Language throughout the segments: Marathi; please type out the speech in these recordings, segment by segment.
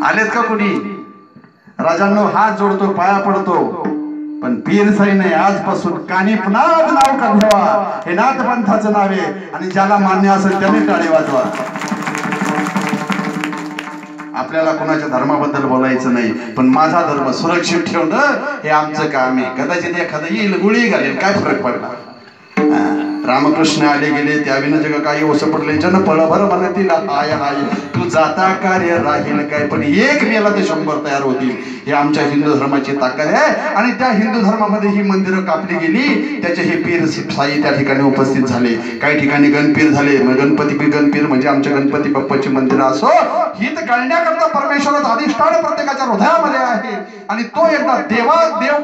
आलेत का कोणी? राजांनो हात जोडतो, पाया पडतो, पण पीर साई नाही, आजपासून कानिपनाथ नाव का घ्यावा, हे नाथ पंथाचं नाव आहे आणि ज्याला मान्य असेल त्याने टाळी वाजवा. आपल्याला कोणाच्या धर्माबद्दल बोलायचं नाही, पण माझा धर्म सुरक्षित ठेवणं हे आमचं काम आहे. कदाचित एखादं येईल गुळी घालेल, काय फरक पडला? रामकृष्ण आले गेले त्याविना जग काही ओसं पडले जन पळभर म्हणतील हाय हाय तू जाता कार्य राहील काय, पण एक मेला ते 100 तयार होतील. हे आमच्या हिंदू धर्माची ताकद आहे आणि त्या हिंदू धर्मामध्ये ही मंदिरं कापली गेली, त्याचे हे पीर साई त्या ठिकाणी उपस्थित झाले. काही ठिकाणी गणपीर झाले, गणपीर म्हणजे आमच्या गणपती बाप्पाची मंदिरं असो, हित कळण्याकरता परमेश्वराचा अधिष्ठान प्रत्येकाच्या हृदयामध्ये आहे आणि तो एकदा देव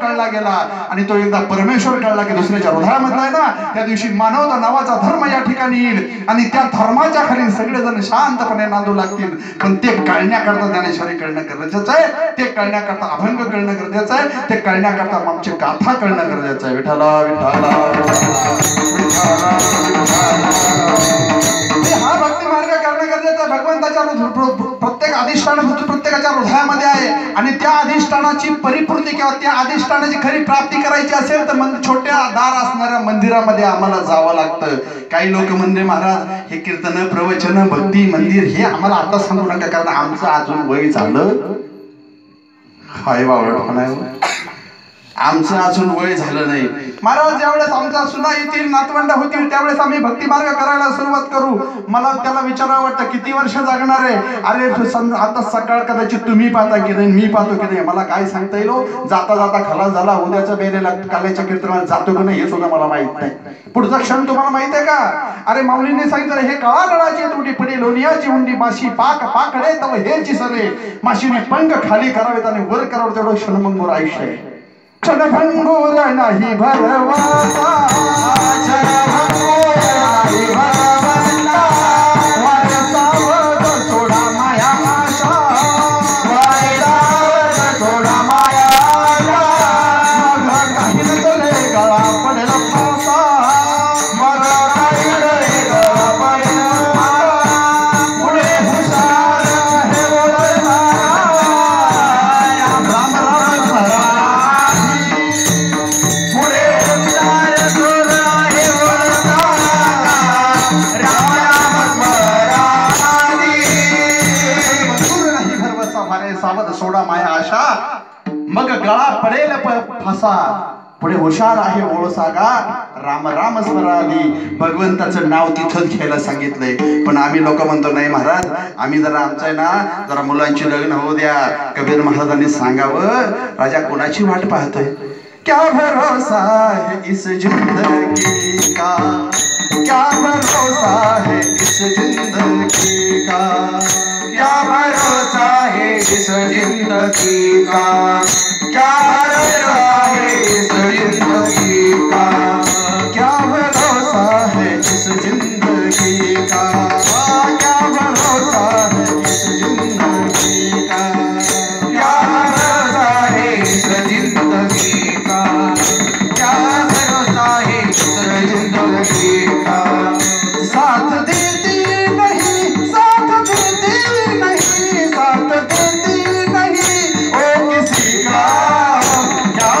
कळला गेला आणि तो एकदा परमेश्वर कळला की दुसऱ्याच्या हृदयामधला आहे ना, त्या दिवशी मानवता नावाचा धर्म या ठिकाणी येईल आणि त्या धर्माच्या खाली सगळेजण शांतपणे नांदू लागतील. पण ते कळण्याकरता ज्ञानेश्वरी कळणं गरजेचं आहे, ते कळण्याकरता अभंग कळणं गरजेचं आहे, ते कळण्याकरता आमची गाथा कळणं गरजेचं आहे. विठ्ठला विठ्ठला हा भक्ती मार्ग करणं गरजेचं आहे. भगवंताच्या प्रत्येक अधिष्ठान प्रत्येकाच्या हृदयामध्ये आहे आणि त्या अधिष्ठानाची परिपूर्ती किंवा त्या अधिष्ठानाची खरी प्राप्ती करायची असेल तर छोट्या दार असणाऱ्या मंदिरामध्ये आम्हाला जावं लागतं. काही लोक म्हणले महाराज हे कीर्तन प्रवचन भक्ती मंदिर हे आम्हाला आता सांगू नका, कारण आमचं अजून वय झालं हाय बावळटपणा, आमचं अजून वय झालं नाही. महाराज ज्यावेळेस आमचा सुना येतील, नातवंड होतील, त्यावेळेस आम्ही भक्ती मार्ग करायला सुरुवात करू. मला त्याला विचारावं वाटतं किती वर्ष जगणार आहे? अरे आता सकाळ कदाचित तुम्ही पाहता की नाही, मी पाहतो की नाही, मला काय सांगता येईल? जाता जाता खलास झाला, उद्याच्या बेलेला काल्याच्या कीर्तनात जातो की नाही हे सुद्धा मला माहित नाही. पुढचा क्षण तुम्हाला माहित आहे का? अरे माऊलीने सांगितलं हे काळा नळाची तुटी पडी लोणियाची उंडी माशी पाक पाकडे तव हेची सरे माशीने पंख खाली करावेत आणि वर करावं, तेवढं क्षणभंगूर आयुष्य आहे. क्षणभंगूर नाही भरवाचा, क्षणभंगूर नाही भरवला, वारसावत सोडा माया आशा, वारसावत सोडा माया आशा, मग काही नसले गळा पडेल फासा, मग काही नसले गळा पडेल फासा, पुढे हुशार हे बोलणारा राम राम भरा, सावध सोडा माया आशा, मग गळा पडेल फासा, पुढे हुशार आहे ओळसागा, राम राम स्मरादी. भगवंताचं नाव तिथंच घ्यायला सांगितलंय. पण आम्ही लोक म्हणतो नाही महाराज, आम्ही जरा आमचं आहे ना जरा मुलांची लग्न होऊ द्या. कबीर महाराजांनी सांगावं, राजा कोणाची वाट पाहतोय? क्या भरोसा है इस जिंदगी का, क्या भरोसा है इस जिंदगी का, क्या भरोसा है इस जिंदगी का, क्या भरोसा है इस जिंदगी का, क्या भरोसा है इस जिंदगी का, क्या भरोसा है इस जिंदगी का, क्या भरोसा है इस जिंदगी का, क्या भरोसा है इस जिंदगी का. साथ देती नहीं, साथ देती नहीं, साथ देती नहीं ओ किसी का, क्या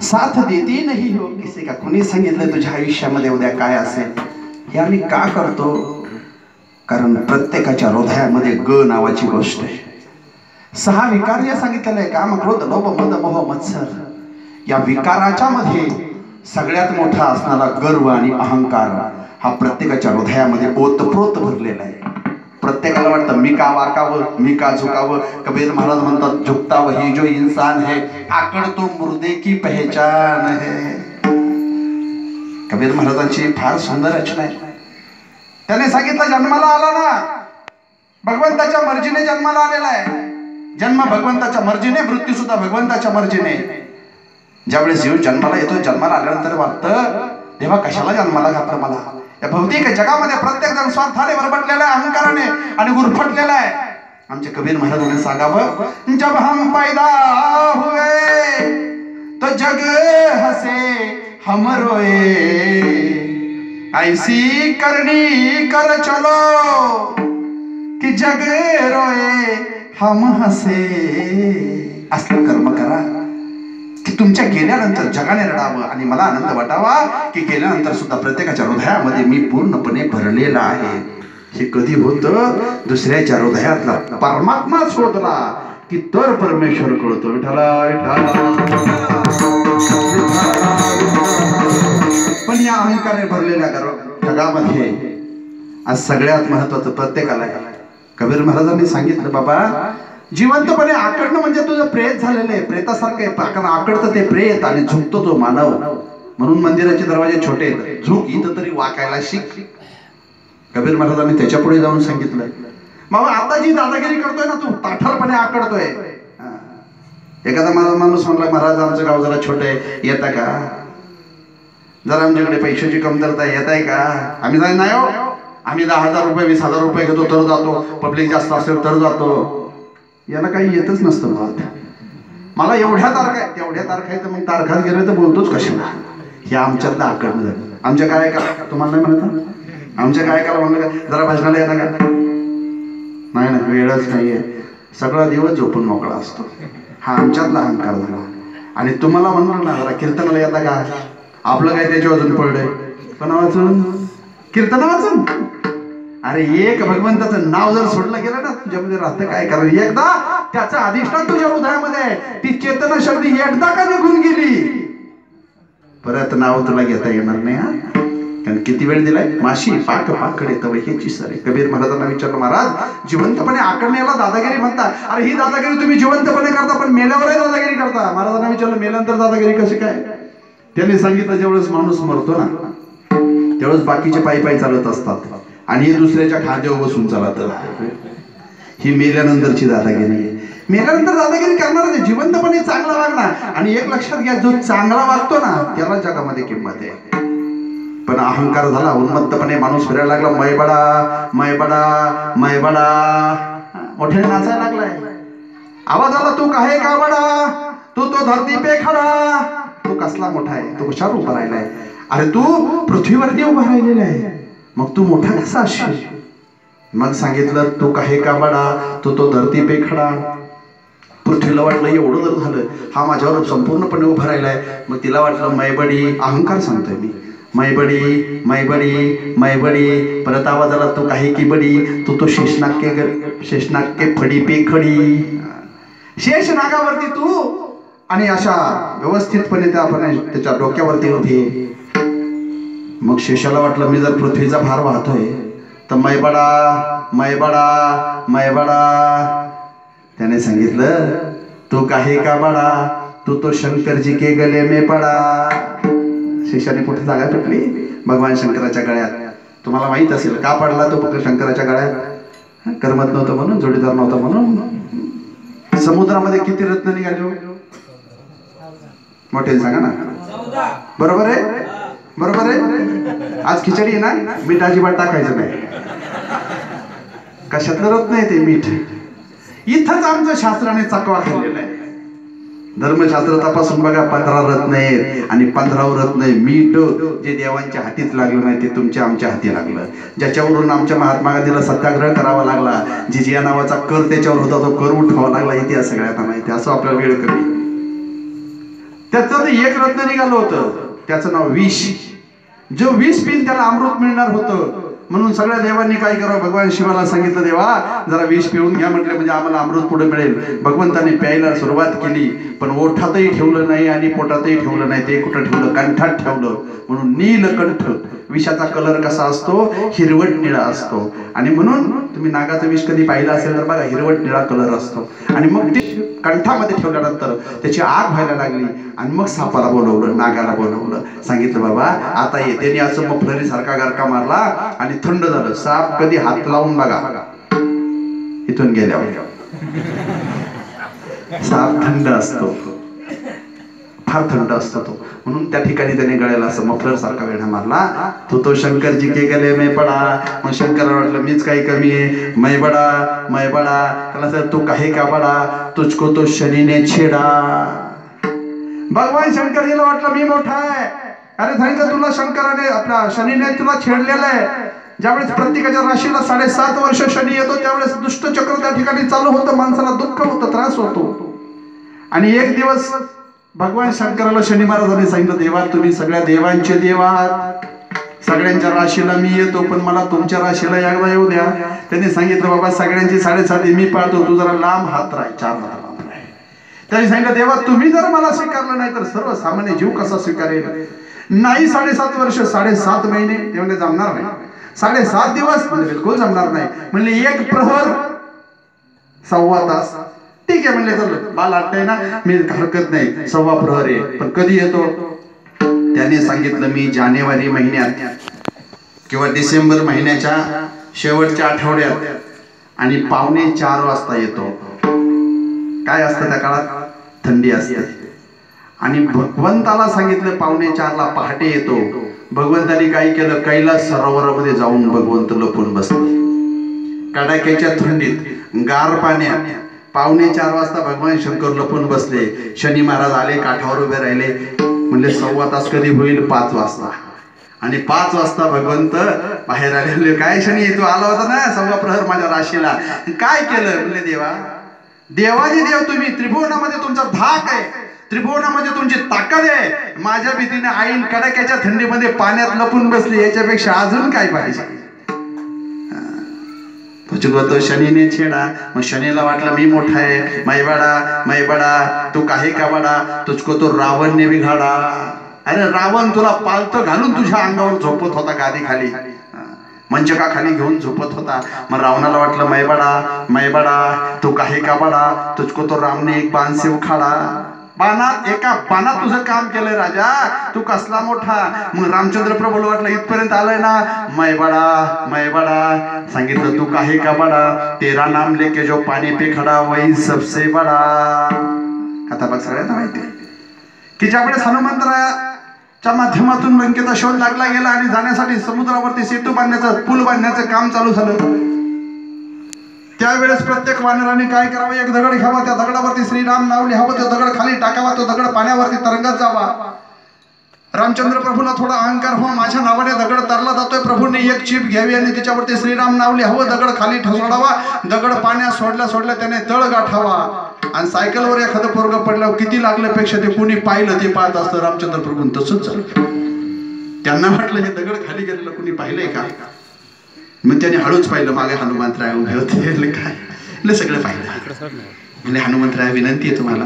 साथ देती नाही हो किसी का. कुणी सांगितलं तुझ्या आयुष्यामध्ये उद्या काय असेल? हे आम्ही का करतो? कारण प्रत्येकाच्या हृदयामध्ये ग नावाची गोष्ट आहे. 6 विकार जे सांगितलेले आहे, काम, क्रोध, लोभ, मद, मोह, मत्सर, या विकाराच्या मध्ये सगळ्यात मोठा असणारा गर्व आणि अहंकार हा प्रत्येकाच्या हृदयामध्ये ओतप्रोत भरलेला आहे. प्रत्येकाला वाटतं मी का वाकावं, मी का झुकावं. कबीर महाराज म्हणतात, झुकता वही जो इंसान है, आकड़ तो मुर्दे की पहचान है. कबीर महाराजांची फार सुंदर रचना आहे. त्याने सांगितलं, जन्माला आला ना, भगवंताच्या मर्जीने जन्माला आलेला आहे. जन्म भगवंताच्या मर्जीने, मृत्यू सुद्धा भगवंताच्या मर्जीने. ज्यावेळेस जीव जन्माला येतो, जन्माला आल्यानंतर वाटतं, देवा कशाला जन्माला घातलं मला. या भौतिक जगामध्ये प्रत्येक जण स्वार्थाने बरबटलेला आहे, अहंकाराने आणि गुरफटलेला आहे. आमचे कबीर महाराजांनी सांगावं, जब हम पैदा हुए तो जग हसे हम रोए, ऐसी करनी कर चलो कि जग रोए हम हसे. असलं कर्म करा की तुमच्या गेल्यानंतर जगाने रडावं आणि मला आनंद वाटावा की गेल्यानंतर सुद्धा प्रत्येकाच्या हृदयामध्ये मी पूर्णपणे भरलेला आहे. हे कधी होतं? दुसऱ्याच्या हृदयातला परमात्मा शोधला की तर परमेश्वर कळतो. विठ्ठला विठ्ठला. पण या अहंकाराने भरलेल्या जगामध्ये आज सगळ्यात महत्वाचं प्रत्येकाला आहे. कबीर महाराजांनी सांगितलं, बाबा जिवंतपणे आकडणं म्हणजे तुझं प्रेत झालेलं आहे, प्रेतासारखं आहे. कारण आकडतं ते प्रेत आणि झुकतो तो मानव. म्हणून मंदिराचे दरवाजे छोटे आहेत. झुक इथं तरी वाकायला शिक. कबीर महाराजांनी त्याच्या पुढे जाऊन सांगितलं, बाबा आता जी दादागिरी करतोय ना तू, ताठरपणे आकडतोय. एखादा माणूस म्हणला, महाराज आमचं गाव जरा छोटं आहे, येता का? जरा आमच्याकडे पैशाची कमतरता आहे, येत आहे का? आम्ही जाय नाही हो, आम्ही 10,000 रुपये 20,000 रुपये घेतो तर जातो, पब्लिक जास्त असेल तर जातो. याला काही येतच नसतं. मला एवढ्या तारखा आहे, तेवढ्या तारखा आहे, तर मग तारखात गेले तर बोलतोच कशाला. हे आमच्यातलं आकडणं झालं. आमच्या गायकाला, तुम्हाला नाही म्हणत, आमच्या गायकाला म्हणलं का जरा भजनाला येता का? नाही ना, वेळच नाहीये, सगळा दिवस झोपून मोकळा असतो. हा आमच्यातला अहंकार झाला. आणि तुम्हाला म्हणलं ना जरा कीर्तनाला येता का? आपलं काय त्याच्या वाचून पडलंय, पण वाचून कीर्तन वाचून. अरे एक भगवंताचं नाव जर सोडलं गेलं ना तुझ्यामध्ये राहतं काय? कारण एकदा त्याचं अधिष्ठान तुझ्या हृदयामध्ये आहे, ती चेतना शक्ती एकदा का निघून गेली परत नाव तुला घेता येणार नाही. हा, कारण किती वेळ दिलाय, माशी पाक पाकडे तव ह्याची सरे. कबीर महाराजांना विचारलं, महाराज जिवंतपणे आकडण्याला दादागिरी म्हणता? अरे ही दादागिरी तुम्ही जिवंतपणे करता, पण मेल्यावरही दादागिरी करता. महाराजांना विचारलं, मेल्यानंतर दादागिरी कशी काय? त्यांनी सांगितलं, ज्यावेळेस माणूस मरतो ना त्यावेळेस बाकीचे पायी पायी चालत असतात आणि हे दुसऱ्याच्या खांद्यावर बसून चालत. ही मेल्यानंतरची दादागिरी आहे. मेल्यानंतर दादागिरी करणार नाही, जिवंतपणे चांगला वागणार. आणि एक लक्षात घ्या, जो चांगला वागतो ना त्याला जगामध्ये किंमत आहे. पण अहंकार झाला, उन्मत्तपणे माणूस फिरायला लागला, मैबडा मैबडा मैबडा, मोठ्याने नाचायला लागलाय. आवाज आला, तू काहे का बडा, तू तो धरती पे खडा. तू कसला मोठा आहे, तू कशावर उभा राहिलाय? अरे तू पृथ्वीवरती उभा राहिलेला आहे, मग तू मोठा कसा असशील? मग सांगितलं, तू काहे का बडा, तू तो धरती पे खडा. पृथ्वीला वाटलं एवढं जर झालं, हा माझ्यावर संपूर्णपणे उभा राहिलाय. मग तिला वाटलं मैबडी, अहंकार सांगतोय मी, मैबडी मैबडी मैबडी. परत आवाज आला, तू काही की बडी, तू तो शेषनाग के फडी पे खडी. शेष नागावरती तू आणि अशा व्यवस्थितपणे त्याच्या डोक्यावरती उभी. मग शेषाला वाटलं, मी जर पृथ्वीचा भार वाहतोय तर मैबडा मैबडा मैबडा. त्याने सांगितलं, तू काहे का बडा, तू तो शंकर जी के गले में पडा. शेषाने कुठे जागा पेटली? भगवान शंकराच्या गळ्यात. तुम्हाला माहित असेल का पडला तो फक्त शंकराच्या गळ्यात? करमत नव्हतं म्हणून, जोडीदार नव्हता म्हणून. समुद्रामध्ये किती रत्न निघाले? मोठे सांगा ना. बरोबर आहे, बरोबर आहे. आज खिचडी आहे ना, मीठ अजिबात टाकायचं नाही. कशातलं रत्न आहे ते मीठ. इथंच आमचं शास्त्राने चकवा खाल्लेला आहे. धर्मशास्त्र तपासून बघा, 15 रत्न आहेत आणि 15 रत्न आहे मीठ. जे देवांच्या हातीच लागलं नाही ते तुमच्या आमच्या हाती लागलं. ज्याच्यावरून आमच्या महात्मा गांधीला सत्याग्रह करावा लागला, जिजिया नावाचा कर त्याच्यावर होता तो कर उठवावा लागला. इतिहास सगळ्यांना माहिती. असं आपल्याला वेळ कमी. त्याचं एक रत्न निघालं होतं, त्याचं नाव विष. जो विष पिन त्याला अमृत मिळणार होतं. म्हणून सगळ्या देवांनी काय करावं, भगवान शिवाला सांगितलं, देवा जरा विष पिऊन घ्या म्हटलं, म्हणजे आम्हाला अमृत पुढे मिळेल. भगवंताने प्यायला सुरुवात केली, पण ओठातही ठेवलं नाही आणि पोटातही ठेवलं नाही. ते कुठं ठेवलं, कंठात ठेवलं. म्हणून नीलकंठ. विषाचा कलर कसा असतो, हिरवट निळा असतो. आणि म्हणून तुम्ही नागाचं विष कधी पाहिलं असेल तर बघा, हिरवट निळा कलर असतो. आणि मग ते कंठामध्ये ठेवल्यानंतर त्याची आग व्हायला लागली. आणि मग सापाला बोलवलं, नागाला बोलवलं, सांगितलं बाबा आता ये. त्याने असं मफलरी सारखा गारका मारला आणि थंड झालं. साप कधी हात लावून बघा, इथून गेल्यावर साप थंड असतो, फार थंड असतो तो. म्हणून त्या ठिकाणी त्याने गळ्याला असं मफलर सारखा वेढा मारला. तो शंकरजी के गले में पडा. मग शंकराला वाटलं मीच काही कमी आहे, मै बडा मै बडा. त्याला सर तू काही का बडा, तुझको तो शनीने छेडा. भगवान शंकरजीला वाटलं मी मोठा आहे. अरे सांगितलं तुला शंकराने, आपल्या शनीने तुला छेडलेलं आहे. ज्यावेळेस प्रत्येकाच्या राशीला 7.5 वर्ष शनी येतो त्यावेळेस दुष्ट चक्र त्या ठिकाणी चालू होतं. माणसाला दुःख होतं, त्रास होतो. आणि एक दिवस भगवान शंकराला शनी महाराजांनी सांगितलं, देवा तुम्ही सगळ्या देवांचे देव आहात, सगळ्यांच्या राशीला मी येतो, पण मला तुमच्या राशीला एकदा येऊ द्या. त्यांनी सांगितलं बाबा सगळ्यांची 7.5 मी पाळतो, तू जरा लांब हात राह, 4 हात लांब राह. त्यांनी सांगितलं देवा तुम्ही जर मला स्वीकारलं नाही तर सर्वसामान्य जीव कसा स्वीकारेल. नाही 7.5 वर्ष 7.5 महिने. ते म्हणजे जमणार नाही. 7.5 दिवस म्हणजे बिलकुल जमणार नाही. म्हणले 1 प्रहर 1.25 तास. ठीक आहे म्हणले, तर बाल आटतंय ना, मी हरकत नाही, 1.25 प्रहर आहे. पण कधी येतो. त्याने सांगितलं मी जानेवारी महिन्यात किंवा डिसेंबर महिन्याच्या शेवटच्या आठवड्यात आणि 3:45 वाजता येतो. काय असतं त्या काळात, थंडी असते. आणि भगवंताला सांगितलं 3:45 ला पहाटे येतो. भगवंताने काय केलं, कैलास सरोवरामध्ये जाऊन भगवंत लपून बसले. कडाक्याच्या थंडीत गार पाण्यात 3:45 वाजता भगवान शंकर लपून बसले. शनी महाराज आले, काठावर उभे राहिले. म्हणले 1.25 तास कधी होईल, 5 वाजता. आणि 5 वाजता भगवंत बाहेर आले. काय शनी तू आला होता ना 1.25 प्रहर माझ्या राशीला, काय केलं. म्हणले देवा, देवाजी देव तुम्ही, त्रिभुवनामध्ये तुमचा धाक आहे, त्रिभुवनामध्ये तुमची ताकद आहे. माझ्या भीतीने आईन कडाक्याच्या थंडीमध्ये पाण्यात लपून बसली, याच्यापेक्षा अजून काय पाहिजे. तो शनीने छेडा. मग शनीला वाटलं मी मोठा आहे, मै बडा तू काही का बडा, तुझको तो रावण ने बिघाडा. अरे रावण तुला पालतं घालून तुझ्या अंगावर झोपत होता, गादी खाली मंचका खाली घेऊन झोपत होता. मग रावणाला वाटलं मै बडा तू काही का बडा, तुझको तो रामने एक बाण से उखाडा. बाणात, एका बाणात तुझं काम केलंय राजा, तू कसला मोठा. मग रामचंद्र प्रभूला वाटलं इथपर्यंत आलंय ना, मै बडा. सांगितलं तू काही का बडा, तेरा नाम लेके जो पाणी पे खडा वही सबसे बडा. आता बघ सगळ्यांना माहिती की ज्यावेळेस हनुमंतरायाच्या माध्यमातून लंकेचा शोध लागला गेला आणि जाण्यासाठी समुद्रावरती सेतू बांधण्याचं, पूल बांधण्याचं काम चालू झालं, त्यावेळेस प्रत्येक वानराने काय करावं, एक दगड घ्यावा, त्या दगडावरती श्रीराम नाव लिहावं, तो दगड खाली टाकावा, तो दगड पाण्यावरती तरंगत जावा. रामचंद्र प्रभूला थोडा अहंकार हो, माझ्या नावाने दगड तरला जातोय, प्रभूने एक चिप घ्यावी आणि त्याच्यावरती श्रीराम नाव लिहावं, दगड खाली सोडावा, दगड पाण्यात सोडल्या त्याने तळ गाठावा. आणि सायकलवर एखादं पोरगं पडल्यावर किती लागल्यापेक्षा ते कुणी पाहिलं ते पाहत असतं. रामचंद्र प्रभू तसंच झालं. त्यांना म्हटलं हे दगड खाली गेलेलं कुणी पाहिलंय का. मग त्याने हळूच पाहिलं, मागे हनुमंतराय उभे होते. काय सगळं पाहिलं. म्हणजे हनुमंतराय विनंती आहे तुम्हाला,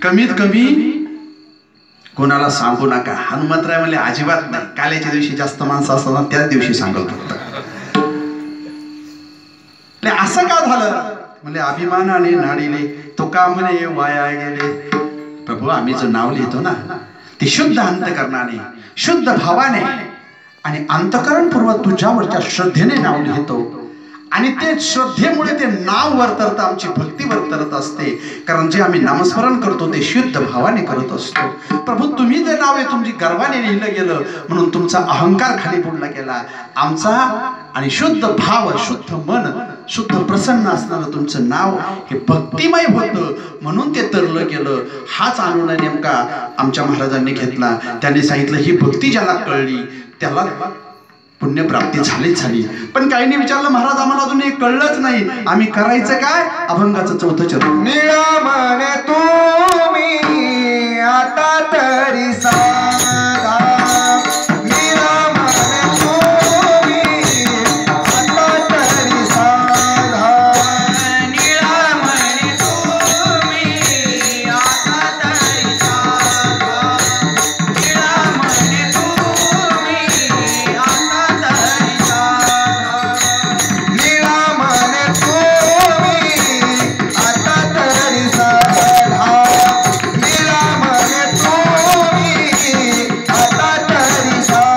कमीत कमी कोणाला सांगू नका. हनुमंतराय म्हणले अजिबात नाही, काल्याच्या दिवशी जास्त माणसं असताना त्याच दिवशी सांगत फक्त. असं का झालं म्हणजे अभिमानाने नाडीले तो का म्हणे वाया गेले. प्रभू आम्ही जो नाव लिहितो ना ते शुद्ध अंतकरणाने, शुद्ध भावाने आणि अंतकरणपूर्वक तुझ्यावरच्या श्रद्धेने नाव लिहितो. आणि ते श्रद्धेमुळे ते नाव वर्तरत आमची भक्ती वर्तरत असते. कारण जे आम्ही नामस्मरण करतो ते शुद्ध भावाने करत असतो. प्रभू तुम्ही जे नाव आहे तुमची गर्वाने लिहिलं गेलं म्हणून तुमचा अहंकार खाली पडला गेला. आमचा आणि शुद्ध भाव, शुद्ध मन, शुद्ध प्रसन्न असणारं तुमचं नाव हे भक्तिमय होतं म्हणून ते तरलं गेलं. हाच आनंद नेमका आमच्या महाराजांनी घेतला. त्यांनी सांगितलं ही भक्ती ज्याला कळली त्याला पुण्यप्राप्ती झाली. पण काहींनी विचारलं महाराज आम्हाला अजून हे कळलंच नाही, आम्ही करायचं काय. अभंगाचं 4थं चरण. निळा मन तुम्ही आता तरी साधा मीरा म्हणे तुम्ही आता तरी साधा नीळा म्हणे तुम्ही आता तरी साधा नीळा म्हणे तुम्ही आता तरी साधा नीळा म्हणे तुम्ही आता तरी साधा नीळा म्हणे तुम्ही आता तरी साधा नीळा म्हणे तुम्ही आता तरी साधा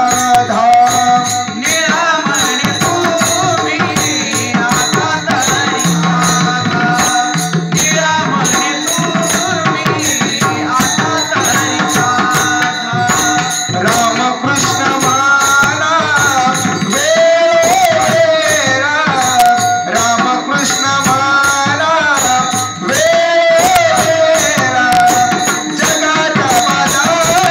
नीळा म्हणे तुम्ही आता तरी साधा रामकृष्ण माना वेळेला रामकृष्ण माना वेळेला जगाच्या बाजारी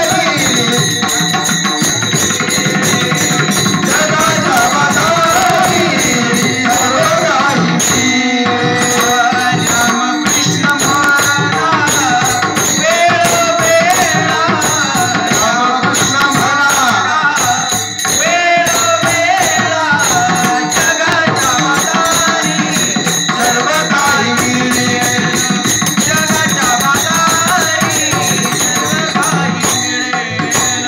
जगाच्या बाजारी सर्व काही फिरे रामकृष्ण माना वेळोवेळा रामकृष्ण माना वेळोवेळा जगाच्या बाजारी सर्व काही मिळेल जगाच्या बाजारी सर्व काही मिळेल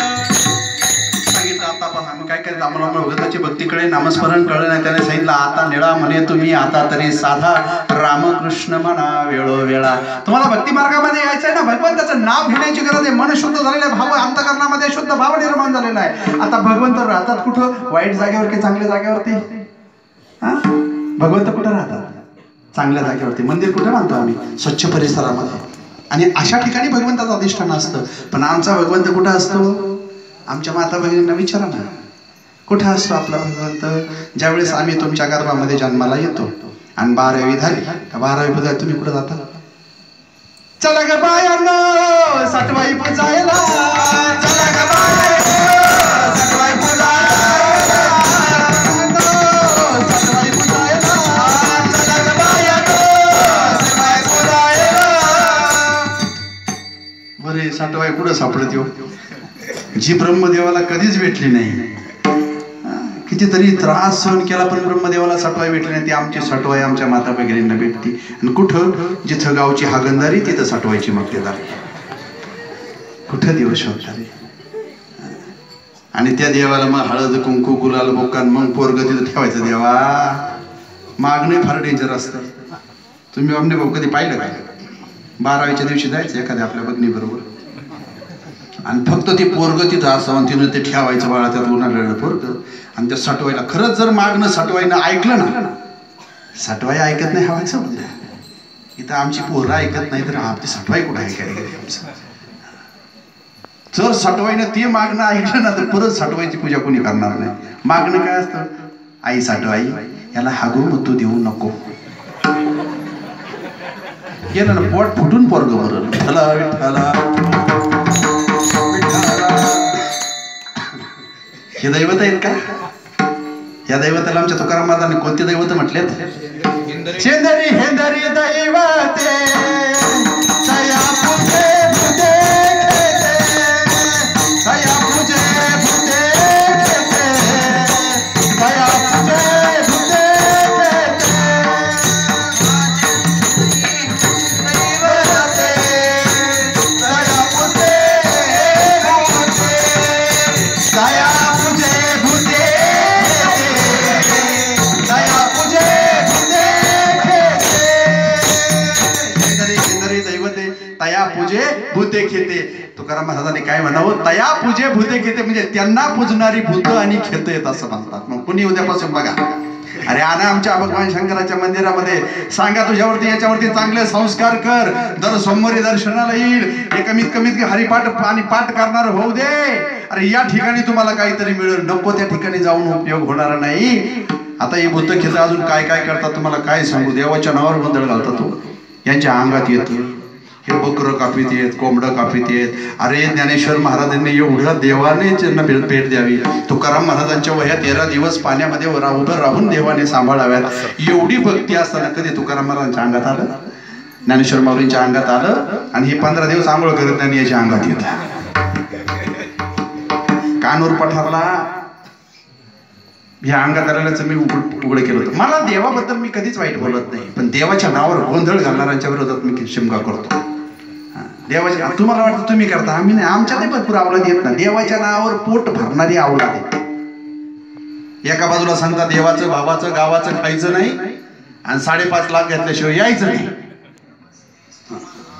सांगितलं आता पण आम्ही काय करायचं आम्हाला भगवंताची भक्तीकडे नामस्मरण कळलं नाही त्याने सांगितलं आता निळा म्हणे तुम्ही आता तरी साधा रामकृष्ण म्हणा वेळोवेळा तुम्हाला भक्ती मार्गामध्ये यायचं आहे ना भगवंताचं नाव घेण्याची गरज आहे मन शुद्ध झालेलं आहे भाव अंतकरणामध्ये शुद्ध भाव निर्माण झालेला आहे आता भगवंत राहतात कुठं वाईट जागेवर की चांगल्या जागेवरती हा भगवंत कुठं राहतात चांगल्या जागेवरती मंदिर कुठे बांधतो आम्ही स्वच्छ परिसरामध्ये आणि अशा ठिकाणी भगवंताचं अधिष्ठान असतं पण आमचा भगवंत कुठं असतो आमच्या माता भगिनींना विचारा ना कुठं असतो आपला भगवंत ज्यावेळेस आम्ही तुमच्या गर्भामध्ये जन्माला येतो आणि 12वी झाली 12वी पूजा तुम्ही कुठं जाता चला ग बायांनो सटवाई पूजायला चला ग बायांनो सटवाई पूजायला सटवाई पूजायला चला ग बायांनो सटवाई पूजायला बरे सटवाई कुठं सापडत येऊ जी ब्रह्मदेवाला कधीच भेटली नाही कितीतरी त्रास सहन केला पण ब्रह्मदेवाला सटवाई भेटली नाही ती आमची सटवाई आमच्या माता भगिनींना भेटती आणि कुठं जिथं गावची हागंदारी तिथं सटवायची मक्तेदारी कुठं देव शोधतारे आणि त्या देवाला मग हळद कुंकू गुलाल बोकान मग पोरग तिथं ठेवायचं देवा मागणे फार डेंजर असतं तुम्ही आमने भाऊ कधी पाहिलं का 12वीच्या दिवशी जायचं एखाद्या आपल्या भगिनी बरोबर आणि फक्त ते पोरग तिथं असावं तिनं ते ठेवायचं बाळा त्यात उन्हाळ्याला पोरग आणि त्या सटवाईला खरंच जर मागणं सटवाईनं ऐकलं ना सटवाई ऐकत नाही हवायचं म्हणजे इथं आमची पोरं ऐकत नाही तर आपली सटवाई कुठं ऐकायला गेली आमचं जर सटवाईनं ते मागणं ऐकलं ना तर परत सटवाईची पूजा कोणी करणार नाही मागणं काय असतं आई सटवाई याला हागू मग तू देऊ नको गेलं ना पोट फुटून पोरग बरं विठ्ठला विठ्ठला हे दैवत आहेत का या दैवताला आमच्या तुकाराम महाराजांनी कोणते दैवत म्हटलेत शेंदरी हेंदरी दैवते सया पूजे भूते खेते सया पूजे भूते खेते सया पूजे भूते तया पूजे भूते खेते तुकाराम महाराजांनी काय म्हणावं तया पूजे भूते खेते म्हणजे त्यांना पूजणारी भूत आणि खेत येत असं म्हणतात मग कुणी उद्यापासून बघा अरे आणा आमच्या भगवान शंकराच्या मंदिरामध्ये सांगा तुझ्यावरती याच्यावरती चांगले संस्कार कर दर सोमवारी दर्शनाला येईल हे कमीत कमीत हरिपाठ आणि पाठ करणार होऊ दे अरे या ठिकाणी तुम्हाला काहीतरी मिळेल नको त्या ठिकाणी जाऊन उपयोग होणार नाही आता हे भूत खेत अजून काय काय करतात तुम्हाला काय सांगू देवाच्या नावावर गोंधळ घालतात तो यांच्या अंगात येतो हे बकरं कापीत येत कोंबडं कापीत येत अरे ज्ञानेश्वर महाराजांनी एवढं देवाने त्यांना भेट द्यावी तुकाराम महाराजांच्या वह्या 13 दिवस पाण्यामध्ये उभं राहून देवाने सांभाळाव्यात एवढी भक्ती असताना कधी तुकाराम महाराजांच्या अंगात आलं ज्ञानेश्वर माऊलींच्या अंगात आलं आणि हे 15 दिवस आंघोळ करत नाही याच्या अंगात येत कानूर पठारला ह्या अंगादाराचं मी उघड केलं होतं. मला देवाबद्दल मी कधीच वाईट बोलत नाही, पण देवाच्या नावावर गोंधळ घालणाऱ्यांच्या विरोधात मी शिमगा करतो. देवाच्या तुम्हाला वाटतं तुम्ही करता, आम्ही नाही. आमच्यातही भरपूर आवलाद येत ना. देवाच्या नावावर पोट भरणारी आवलाद आहे. एका बाजूला सांगता देवाचं भावाचं गावाचं खायचं नाही आणि 5.5 लाख घेतल्याशिवाय यायचं नाही.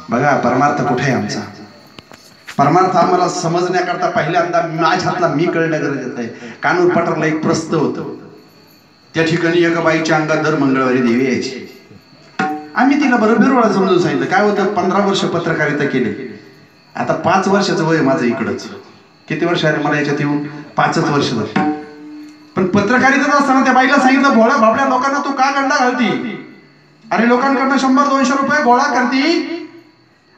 बघा परमार्थ कुठे आहे आमचा. परमार्थ आम्हाला समजण्याकरता पहिल्यांदा माझ्यातला मी कळणं गरजेचं आहे. कानूर पठारला एक प्रस्थ होतं. त्या ठिकाणी एका बाईच्या अंगात दर मंगळवारी देवी यायची. आम्ही तिला बरोबर वेळा समजून सांगितलं. काय होतं, 15 वर्ष पत्रकारिता केली. आता 5 वर्षाचं वय माझं इकडंच. किती वर्ष आहे मला याच्यात येऊन? 5च वर्ष झालं. पण पत्रकारिता असताना त्या बाईला सांगितलं, भोळ्या भाबड्या लोकांना तू का गंडा घालती? अरे लोकांकडनं 100-200 रुपये गोळा करती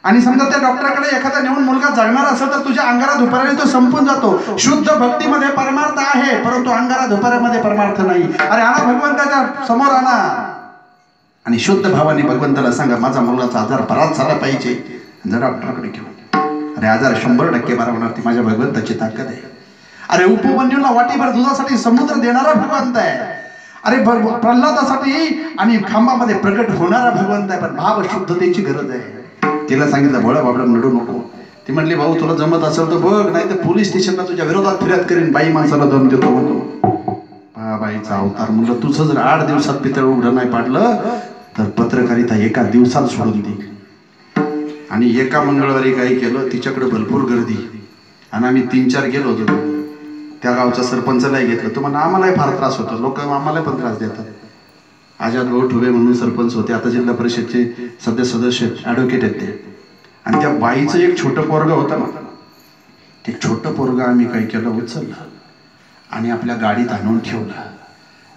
आणि समजा त्या डॉक्टरकडे एखादा नेऊन मुलगा जगणार असेल तर तुझ्या अंगारा धुपाऱ्याने तो संपून जातो. शुद्ध भक्तीमध्ये परमार्थ आहे, परंतु अंगारा धुपाऱ्यामध्ये परमार्थ नाही. अरे आणा भगवंताच्या समोर आणा आणि शुद्ध भावाने भगवंताला सांगा माझा मुलाचा आजार बराच झाला पाहिजे, जर डॉक्टरकडे घेऊन. अरे आजार 100% बरा होणार, ती माझ्या भगवंताची ताकद आहे. अरे उपमन्यूला वाटीभर दुधासाठी समुद्र देणारा भगवंत आहे. अरे प्रल्हादासाठी आणि खांबामध्ये प्रकट होणारा भगवंत आहे. पण भाव शुद्धतेची गरज आहे. तिला सांगितलं भोळा बाबडा नडू नको. ती म्हणली भाऊ तुला जमत असेल तर बघ, नाही तर पोलीस स्टेशनला तुझ्या विरोधात फिर्याद करीन. बाई माणसाला दम देतो म्हणतो. बाईचा अवतार म्हणलं तुझं जर 8 दिवसात पितळ उघडं नाही पाडलं तर पत्रकारिता एका दिवसात सोडून दे. आणि एका मंगळवारी काही केलं, तिच्याकडे भरपूर गर्दी आणि आम्ही 3-4 गेलो होतो. त्या गावच्या सरपंचालाही घेतलं. तुम्हाला आम्हालाही फार त्रास होतो, लोक आम्हाला पण त्रास देतात. आजाद भाऊ ठुबे म्हणून सरपंच होते, आता जिल्हा परिषदचे सदस्य ॲडव्होकेट आहेत ते. आणि त्या बाईचं एक छोटं पोरगं होतं ना, ते छोटं पोरगं आम्ही काय केलं, उचललं आणि आपल्या गाडीत आणून ठेवलं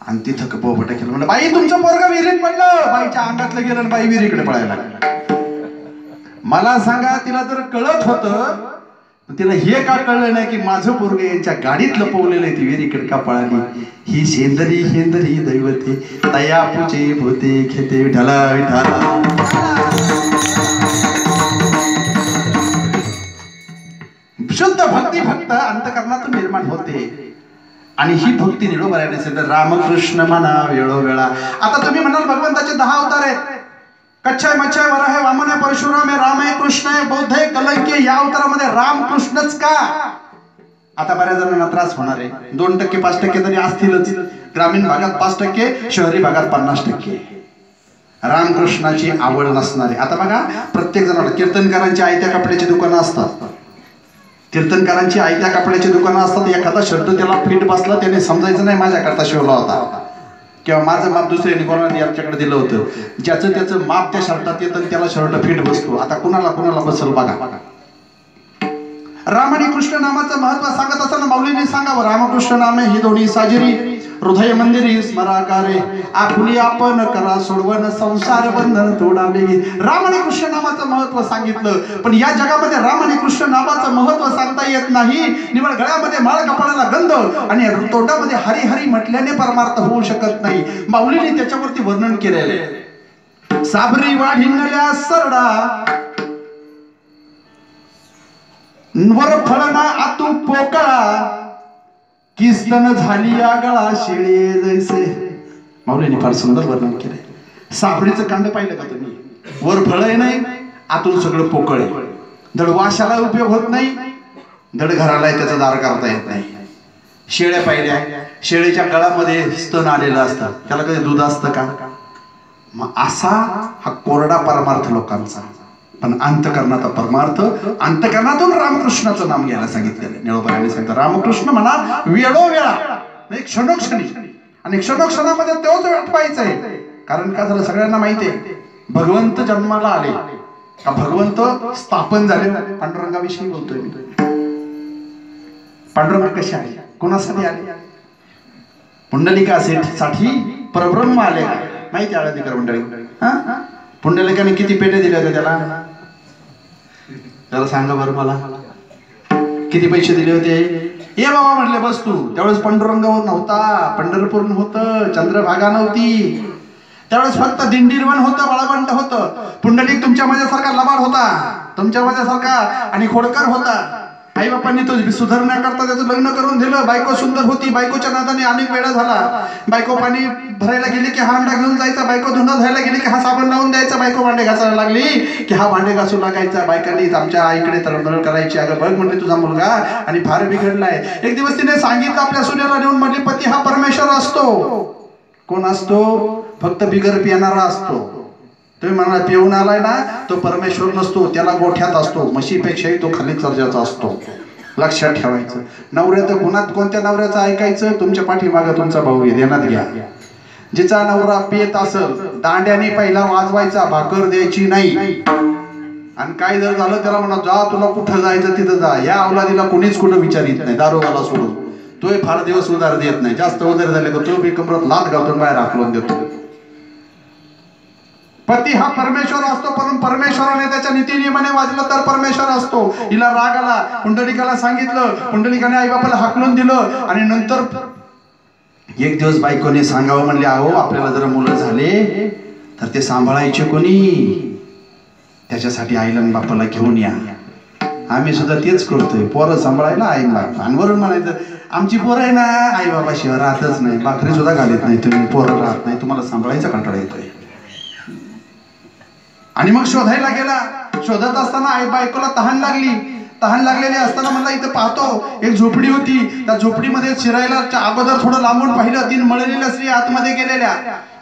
आणि तिथं कपोपटा केलं. म्हणलं बाई तुमचं पोरगं विहिरीत पडलं. बाईच्या अंगातलं गेलं आणि बाई विहिरीकडे पळायला लागली. मला सांगा, तिला जर कळत होतं, तिला हे का कळलं नाही की माझं पोरगं यांच्या गाडीत लपवलेलं आहे, ती विहिरीकडे का पळाली. ही शेंदरी शेंदरी दैवते तया पूजे भूते खेते विठाला विठाला. शुद्ध भक्ती फक्त अंतकरणातून निर्माण होते आणि ही भक्ती निडोबाऱ्याने असेल तर रामकृष्ण म्हणा वेळोवेळा. आता तुम्ही म्हणाल भगवंताचे 10 अवतार आहेत. कच्छाय मच्छाय वर आहे, वामन आहे, परशुराम आहे, राम आहे, कृष्ण आहे, बौद्ध आहे, कलंकी. या अवतारामध्ये रामकृष्णच का? आता बऱ्याच जणांना त्रास होणार आहे. 2% 5% तरी असतीलच. ग्रामीण भागात 5%, शहरी भागात 50% रामकृष्णाची आवड नसणारे. आता बघा प्रत्येक जणाला कीर्तनकारांची आयत्या कपड्याची दुकानं असतात. कीर्तनकारांची आयत्या कपड्याची दुकानं असतात. एखादा शर्ट त्याला फिट बसला, त्याने समजायचं नाही माझ्याकरता शिवला होता किंवा माझं माप दुसऱ्याने कोणाला याच्याकडे दिलं होतं. ज्याचं त्याचं माप त्या शर्टात येतं त्याला शर्ट फिट बसतो. आता कुणाला कुणाला बसल बघा. राम आणि कृष्ण नामाचं महत्व सांगत असताना माऊलींनी सांगावं, रामकृष्ण नामे ही दोन्ही साजिरी हृदय मंदिरी स्मराकारे आपुली आपण करा सोडवण संसार बंधन तोडावे. राम आणि कृष्ण नामाचं महत्व सांगितलं, पण या जगामध्ये राम आणि कृष्ण नामाचं महत्व सांगता येत नाही. निवळ गळ्यामध्ये माळ, कपाळाला गंध आणि तोंडामध्ये हरी हरी म्हटल्याने परमार्थ होऊ शकत नाही. माऊलींनी त्याच्यावरती वर्णन केलेले. साबरी वाढिणल्या सरडा वर फळना आतू पोकळा किस्तन झाली आगळा शेळे जैसे. माऊलीने फार सुंदर वर्णन केलंय. साबरीचं कांड पाहिलं का तुम्ही? वर फळ नाही, आतून सगळं पोकळ आहे. धड वाशाला उपयोग होत नाही, धड घराला त्याचं दार करता येत नाही. शेळ्या पाहिल्या, शेळीच्या गळामध्ये स्तन आलेलं असतं, त्याला कधी दूध असतं का? मग असा हा कोरडा परमार्थ लोकांचा. पण अंतकरणाचा परमार्थ, अंतकरणातून रामकृष्णाचं नाम घ्यायला सांगितलेलं. निळोबाने सांगितलं रामकृष्ण म्हणा वेळोवेळा, नाही क्षणोक्षणी. आणि क्षणोक्षणामध्ये तोच आठवायचा आहे. कारण का झालं सगळ्यांना माहिती आहे, भगवंत जन्माला आले का भगवंत स्थापन झाले. पांडुरंगाविषयी बोलतोय मी. पांडुरंग कसे आले, कोणासाठी आले? पुंडलिकासाठी परब्रह्म आले. माहिती आळंदीकर मंडळी. पुंडलिकाने किती पेटे दिले होते त्याला? त्याला सांगा बरं मला, किती पैसे दिले होते? ये बाबा म्हटले बस तू. त्यावेळेस पांडुरंग नव्हता, पंढरपूर नव्हतं, चंद्रभागा नव्हती. त्यावेळेस फक्त दिंडीरवन होतं, बाळाबंड होतं. पुंडलिक तुमच्या माझ्यासारखा लबाड होता, तुमच्या माझ्यासारखा आणि खोडकर होता. आई बापांनी तो सुधारणा करता त्याचं लग्न करून दिलं. बायको सुंदर होती, बायकोच्या नादाने अनेक वेळा झाला. बायको पाणी भरायला गेली की हा अंडा घेऊन जायचा, बायको धुणं धुवायला गेली की हा साबण लावून द्यायचा, बायको भांडे घासायला लागली की हा भांडे घासू लागायचा. बायकांनी आमच्या आईकडे तळमळ करायची, अगं बघ म्हणले तुझा मुलगा आणि फार बिघडलाय. एक दिवस तिने सांगितलं आपल्या सुनेला नेऊन, म्हटली पती हा परमेश्वर असतो. कोण असतो? फक्त बिगर पिणारा असतो. तुम्ही म्हणाला पिऊन आलाय ना, तो परमेश्वर नसतो, त्याला गोठ्यात असतो, म्हशीपेक्षाही तो खाली दर्जाचा असतो. लक्षात ठेवायचं. नवऱ्याचं गुणात कोणत्या नवऱ्याचं ऐकायचं? तुमच्या पाठीमागं तुमचा भाऊ आहे, ध्यानात घ्या. जिचा नवरा पेत असेल, दांड्याने पहिला वाजवायचा, भाकर द्यायची नाही. आणि काय जर झालं त्याला म्हणा जा तुला कुठं जायचं तिथं जा. या अवलादीला कोणीच कुठं विचारित नाही, दारोगाला सोडून. तोही फार दिवस उधार देत नाही. जास्त उधार झाले का तो बी कमरात लात घालून बाहेर हाकलून देतो. पती हा परमेश्वर असतो, पण परमेश्वराने त्याच्या नीतिनियमाने वाजलं तर परमेश्वर असतो. हिला राग आला, पुंडलिकाला सांगितलं, पुंडलिकाने आई बापाला हाकलून दिलं. आणि नंतर एक दिवस बायकोने सांगावं म्हणले, अहो आपल्याला जर मुलं झाले तर ते सांभाळायचे कोणी? त्याच्यासाठी आईला आणि बापाला घेऊन या. आम्ही सुद्धा तेच करतोय, पोरं सांभाळायला आईला. आणि वरून म्हणायचं आमची पोरं आहे ना आई बाबाशिवाय राहतच नाही, भाकरी सुद्धा घालत नाही तुम्ही, पोरं राहत नाही, तुम्हाला सांभाळायचा कंटाळा येतोय. आणि मग शोधायला गेला. शोधत असताना आई बायकोला तहान लागली. तहान लागलेली असताना मला इथं पाहतो एक झोपडी होती. त्या झोपडीमध्ये शिरायला अगोदर थोडं लांबून पाहिलं, 3 मळलेल्या स्त्रिया आतमध्ये गेलेल्या.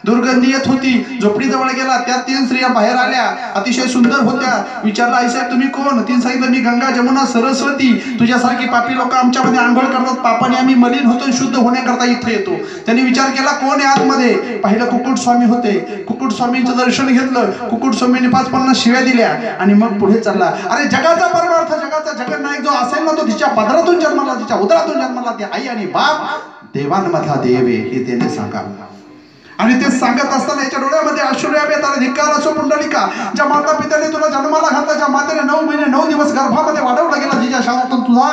दुर्गंधी येत होती. झोपडीजवळ गेला, त्या 3 स्त्रिया बाहेर आल्या, अतिशय सुंदर होत्या. विचारला आई साहेब तुम्ही कोण? तीन सांगितलं मी गंगा जमुना सरस्वती, तुझ्यासारखी पापी लोक आमच्यामध्ये आंघोळ करतात, पापाने आम्ही मलिन होतो, शुद्ध होण्याकरता इथे येतो. त्यांनी विचार केला कोण आहे आतमध्ये. पाहिलं कुकुट स्वामी होते. कुकुट स्वामींचं दर्शन घेतलं. कुकुट स्वामींनी 5-50 शिव्या दिल्या आणि मग पुढे चालला. अरे जगाचा परमार्थ, जगाचा जगन्नायक जो असेल ना, तो तिच्या पदरातून जन्माला, तिच्या उदरातून जन्माला. ते आई आणि बाप देवांमधला देव आहे हे त्याने सांगा. आणि ते सांगत असताना याच्या डोळ्यामध्ये अश्रू यावे. त्याला धिक्कार असो पुंडलिका, ज्या माता पित्याने तुला जन्माला घातला, ज्या मातेने 9 महिने 9 दिवस गर्भामध्ये वाढवला गेला, जिच्या शाळातून तुझा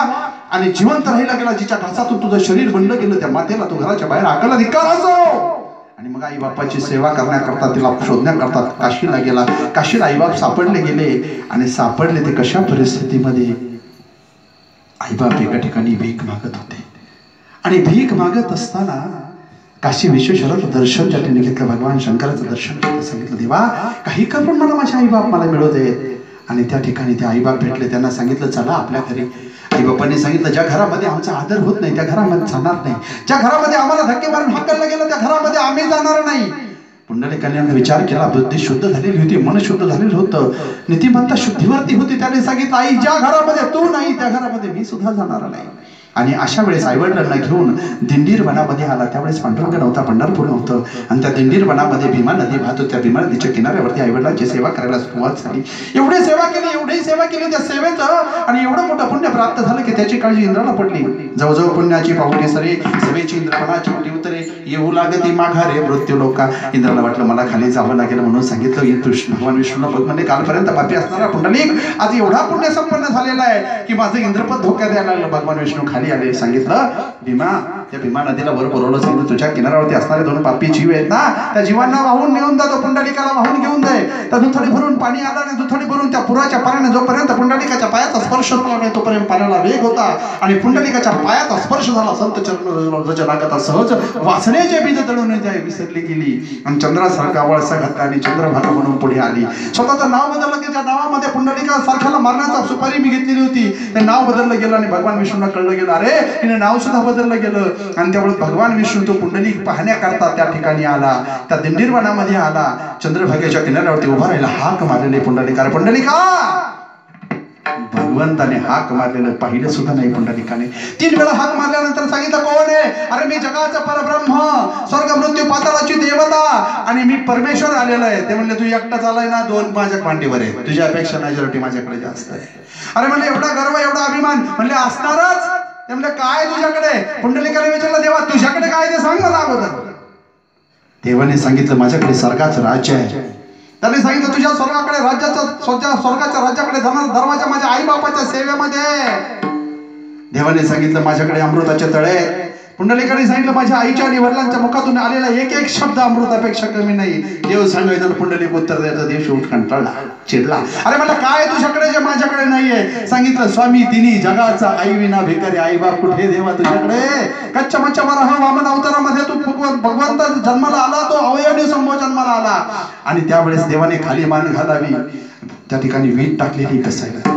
आणि जिवंत राहिला गेला, जिच्या घासातून तुझं शरीर बनलं गेलं, त्या मातेला तू घराच्या बाहेर हाकला, धिक्कार असो. आणि मग आई बापाची सेवा करण्याकरता, तिला शोधण्याकरता काशीला गेला. काशीला आई बाप सापडले गेले. आणि सापडले ते कशा परिस्थितीमध्ये? आई बाप एका ठिकाणी भीक मागत होते. आणि भीक मागत असताना काशी विश्वेश्वराचं दर्शन ज्या ठिकाणी घेतलं, भगवान शंकराचं दर्शन घेतलं. सांगितलं देवा काही का पण मला माझे आई बाप मला मिळू देत. आणि त्या ठिकाणी ते आई बाप भेटले. त्यांना सांगितलं चला आपल्या घरी. आई बापांनी सांगितलं ज्या घरामध्ये आमचा आदर होत नाही त्या घरामध्ये जाणार नाही, ज्या घरामध्ये आम्हाला धक्के मारून हाकललं गेलं त्या घरामध्ये आम्ही जाणार नाही. पुंडलिकाने विचार केला, बुद्धी शुद्ध झालेली होती, मन शुद्ध झालेलं होतं, नीतिमत्ता शुद्धीवरती होती. त्याने सांगितलं आई ज्या घरामध्ये तू नाही त्या घरामध्ये मी सुद्धा जाणार नाही. आणि अशा वेळेस आईवडिलांना घेऊन दिंडीर वनामध्ये आला. त्यावेळेस पांडुरंग नव्हता, पंढरपूर नव्हतं. आणि त्या दिंडीर वनामध्ये भीमा नदी वाहत होती. त्या भीमा नदीच्या किनाऱ्यावरती आईवडिलांची सेवा करायला सुरुवात झाली. एवढी सेवा केली, एवढी सेवा केली त्या सेवेचं, आणि एवढं मोठं पुण्य प्राप्त झालं की त्याची काळजी इंद्राला पडली. जवळजवळ पुण्याची पाहुणे सरे, सेवेची इंद्रपणाची मोठी उतरे, येऊ लागती माघारे मृत्यू लोका. इंद्राला वाटलं मला खाली जावं लागेल, म्हणून सांगितलं भगवान विष्णूला बघ म्हणजे कालपर्यंत पापी असणारा पुंडलिक आज एवढा पुण्य संपन्न झालेला आहे की माझं इंद्रपद धोक्यात यायला लागलं. भगवान विष्णू खाली आले. सांगितलं भीमा, त्या भीमा नदीला वर बोलवलं. सांगितलं तुझ्या किनाऱ्यावरती असणारे 2 पापी जीव आहेत ना, त्या जीवांना वाहून नेऊन जातो, पुंडलिकाला वाहून घेऊन जाय. त्या दुथडी भरून पाणी आलं आणि दुथडी भरून त्या पुराच्या पाण्याने जोपर्यंत पुंडलिकाच्या पायाचा स्पर्श झाला नाही तोपर्यंत पाण्याला वेग होता. आणि पुंडलिकाच्या पायाचा स्पर्श झाला. संत चरण सहज वासनेचे बीज तळून जाय विसरली गेली. आणि चंद्रासारखा वळसा घातला आणि चंद्रभागा म्हणून पुढे आली. स्वतःचं नाव बदललं की त्या नावामध्ये पुंडलिका सारख्याला मारण्याचा सुपारी मी घेतलेली होती. ते नाव बदललं गेलं आणि भगवान विष्णूला कळलं गेलं अरे तिने नाव सुद्धा बदललं गेलं. आणि त्यावेळेस भगवान विष्णू तो पुंडलिक पाहण्याकरता त्या ठिकाणी आला, त्या दिंडीर वनामध्ये आला. चंद्रभागेच्या किनाऱ्यावरती उभा राहिला. हाक मारलेले पुंडलिका, रे पुंडलिका. भगवंताने हाक मारलेलं पाहिलं सुद्धा नाही पुंडलिकाने. 3 वेळा हाक मारल्यानंतर सांगितलं कोण आहे? अरे मी जगाचा परब्रह्म, स्वर्ग मृत्यू पाताळाची देवता आणि मी परमेश्वर आलेलो आहे. ते म्हणले तू एकटाच आलाय ना? 2 माझ्या पांडीवर आहे, तुझ्यापेक्षा मेजॉरिटी माझ्याकडे जास्त आहे. अरे म्हणले एवढा गर्व एवढा अभिमान? म्हणले असणारच. ते म्हणले काय तुझ्याकडे? पुंडलिकाने विचारलं देवा तुझ्याकडे काय ते सांग मला अगोदर. देवाने सांगितलं माझ्याकडे स्वर्गाचं राज्य आहे. त्याने सांगितलं तुझ्या स्वर्गाकडे स्वर्गाच्या राज्याकडे जाणार दरवाजा माझ्या आई बापाच्या सेवेमध्ये. देवाने सांगितलं माझ्याकडे अमृताचे तळे, पुंडलिकाने सांगितलं माझ्या आईच्या आणि वडिलांच्या मुखातून आलेला एक एक शब्द अमृतापेक्षा कमी नाही. देव सांगायचं पुंडलिक उत्तर द्यायचं. देव शेवट कंटाळला, चिडला. अरे मला काय तुझ्याकडे जे माझ्याकडे नाहीये? सांगितलं स्वामी तिन्ही जगाचा आई विना भिकारी. आई बाप कुठे देवा तुझ्याकडे? कच्च्या मच्छा वामन अवतारामध्ये तू भगवंत जन्माला आला, तो अवयवी संभव जन्माला आला. आणि त्यावेळेस देवाने खाली मान घालावी, त्या ठिकाणी वीट टाकलेली कसायला.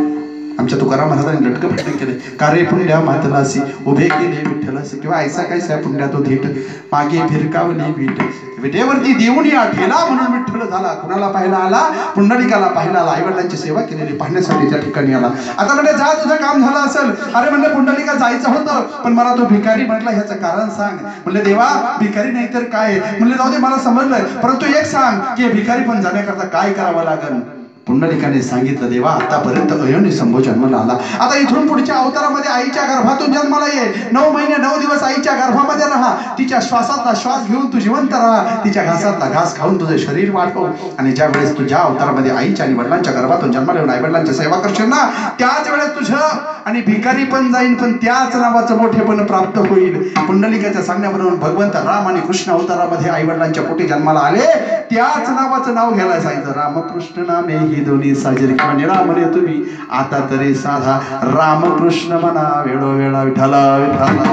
आमच्या तुकाराम महाराजांनी लटकं फटकं केले. कार्य पुंड्या मातलासी उभे केले विठ्ठलासी, किंवा ऐसा कैसा पुंड्या तो धीट मागे फिरकावली वीट. विटेवरती देऊन या ठेला म्हणून विठ्ठल झाला. कुणाला पाहायला आला? पुंडलिकाला पाहायला आला. आईवडिलांची सेवा केलेली पाहण्यासाठी त्या ठिकाणी आला. आता म्हणजे जा तुझं काम झालं असेल. अरे म्हणलं पुंडलिका जायचं होतं, पण मला तो भिकारी म्हटला, ह्याचं कारण सांग. म्हणले देवा भिकारी नाही तर काय? म्हणले जाऊ दे मला समजलंय, परंतु एक सांग की भिकारी पण जाण्याकरता काय करावं लागेल? पुंडलिकाने सांगितलं देवा आतापर्यंत अयनी संभव जन्माला आला, आता इथून पुढच्या अवतारामध्ये आईच्या गर्भातून जन्माला ये. 9 महिने 9 दिवस आईच्या गर्भामध्ये राहा. तिच्या श्वासातला श्वास घेऊन तू जिवंत राहा. तिच्या घासातला घास खाऊन तुझे शरीर वाढव. आणि ज्या वेळेस तुझ्या अवतारामध्ये आईच्या आणि वडिलांच्या गर्भातून जन्माला येऊन आई वडिलांची सेवा करशील ना, त्याच वेळेस तुझं आणि भिकारी पण जाईन, पण त्याच नावाचं मोठेपण प्राप्त होईल. पुंडलिकाच्या सांगण्यावरून भगवंत राम आणि कृष्ण अवतारामध्ये आई वडिलांच्या पोटी जन्माला आले. त्याच नावाचं नाव घ्यायला सांगितलं. रामकृष्ण नामे ही दोन्ही साजरी किंवा निळा म्हणे तुम्ही आता तरी साधा रामकृष्ण म्हणा वेळोवेळा विठाला विठाला.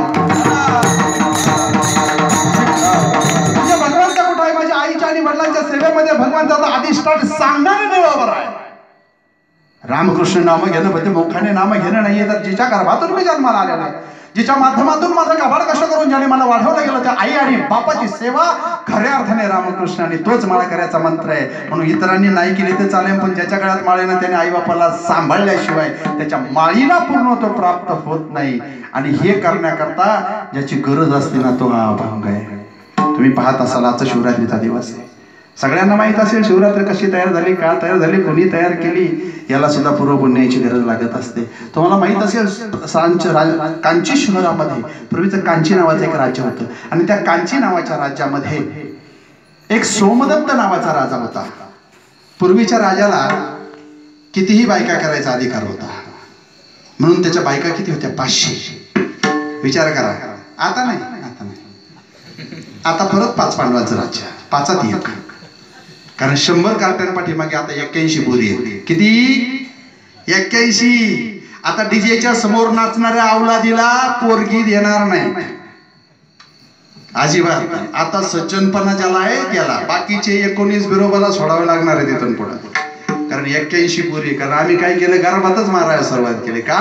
म्हणजे भगवंत कुठं आहे? माझ्या आईच्या आणि वडिलांच्या सेवेमध्ये भगवंताचा अधिष्ठान सांगणारे नाही बरोबर आहे. रामकृष्ण नाम घेणं म्हणजे मुखाने नाम घेणं नाहीये, तर जिच्या गर्भातून मी जन्माला आलेला आहे, जिच्या माध्यमातून माझं कबाड कष्ट करून ज्याने मला वाढवलं गेलं, त्या आई आणि बापाची सेवा खऱ्या अर्थाने रामकृष्ण, आणि तोच मला करायचा मंत्र आहे. म्हणून इतरांनी नाही केली तर चालेल, पण ज्याच्या गळ्यात माळ आहे ना त्याने आई बापाला सांभाळल्याशिवाय त्याच्या माळीला पूर्ण तो प्राप्त होत नाही. आणि हे करण्याकरता ज्याची गरज असते ना तो हा अभंग आहे. तुम्ही पाहत असाल आजचा शिवरात्रीचा दिवस आहे. सगळ्यांना माहित असेल शिवरात्री कशी तयार झाली, का तयार झाली, कोणी तयार केली, याला सुद्धा पूर्व पुण्याची गरज लागत असते. तुम्हाला माहित असेल कांची शहरामध्ये पूर्वीचं कांची नावाचं एक राज्य होतं, आणि त्या कांची नावाच्या राज्यामध्ये एक सोमदत्त नावाचा राजा होता. पूर्वीच्या राजाला कितीही बायका करायचा अधिकार होता, म्हणून त्याच्या बायका किती होत्या? 500. विचार करा. आता नाही, आता नाही, आता परत 5 पांडवांचं राज्य, 5त 1. कारण 100 कार्ट्यांपाठीमागे आता 81 बोरी आहेत. किती? 81. आता डीजेच्या समोर नाचणाऱ्या अवलादीला पोरगी देणार नाही अजिबात. आता सज्जनपणा ज्याला आहे त्याला, बाकीचे 19 बिरोबाला सोडावे लागणार आहे तिथून पुढे. कारण 81 पोरी. कारण आम्ही काय केलं? गर्भातच मारायला सुरुवात केली. का?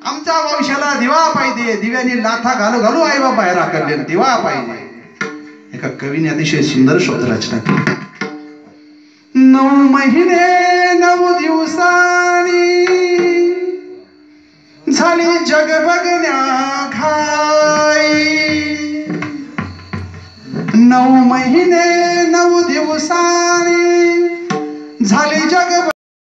आमच्या वंशाला दिवा पाहिजे, दिव्याने लाथा घालू घालू आई बाबा बाहेर आकारले, दिवा पाहिजे. एका कवीने अतिशय सुंदर शब्द रचना केली. 9 महिने 9 दिवसांनी झाली जग बघण्या घाई. 9 महिने 9 दिवसांनी